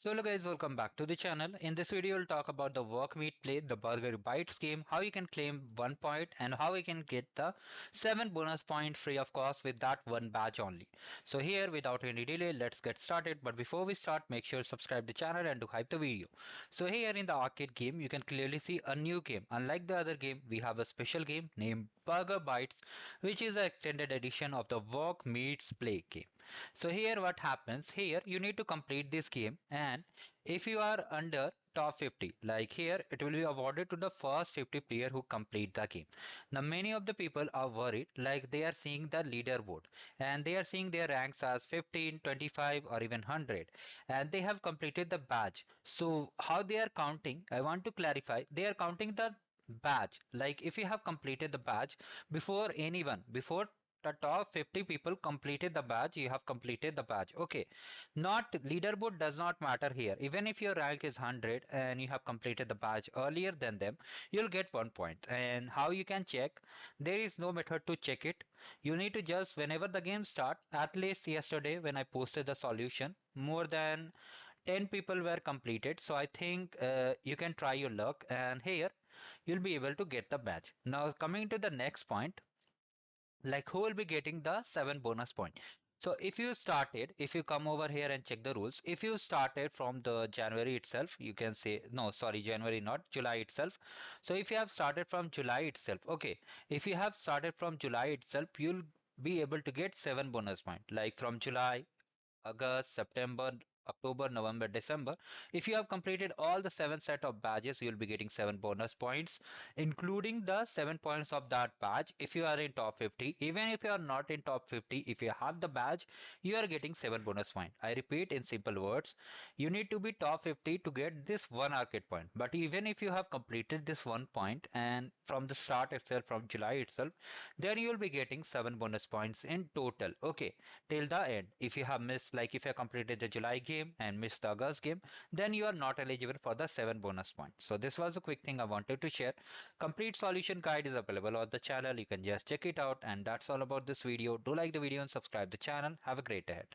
So hello guys, welcome back to the channel. In this video, we'll talk about the work meet play, the burger bites game, how you can claim 1 point and how you can get the 7 bonus point free of cost with that one badge only. So here without any delay, let's get started. But before we start, make sure to subscribe the channel and to hype the video. So here in the arcade game, you can clearly see a new game. Unlike the other game, we have a special game named Burger Bites, which is the extended edition of the work meets play game. So here what happens, here you need to complete this game, and if you are under top 50, like here it will be awarded to the first 50 player who complete the game. Now many of the people are worried, like they are seeing the leaderboard and they are seeing their ranks as 15, 25 or even 100, and they have completed the badge. So how they are counting, I want to clarify, they are counting the badge. Like if you have completed the badge before anyone, before the top 50 people completed the badge, you have completed the badge. Okay, not leaderboard does not matter here. Even if your rank is 100 and you have completed the badge earlier than them, you'll get 1 point. And how you can check, there is no method to check it. You need to just, whenever the game start, at least yesterday when I posted the solution, more than 10 people were completed. So I think you can try your luck, and here you'll be able to get the badge. Now coming to the next point, like who will be getting the 7 bonus point. So if you started, if you come over here and check the rules, if you started from the January itself, you can say, no, sorry, January, not July itself. So if you have started from July itself, okay, if you have started from July itself, you'll be able to get 7 bonus point, like from July, August, September, October, November, December. If you have completed all the 7 set of badges, you'll be getting 7 bonus points, including the 7 points of that badge. If you are in top 50, even if you are not in top 50, if you have the badge, you are getting 7 bonus points. I repeat in simple words, you need to be top 50 to get this one arcade point. But even if you have completed this 1 point and from the start itself, from July itself, then you will be getting 7 bonus points in total. Okay, till the end. If you have missed, like if you have completed the July game and missed the August game, then you are not eligible for the 7 bonus points. So this was a quick thing I wanted to share. Complete solution guide is available on the channel. You can just check it out, and that's all about this video. Do like the video and subscribe the channel. Have a great day ahead.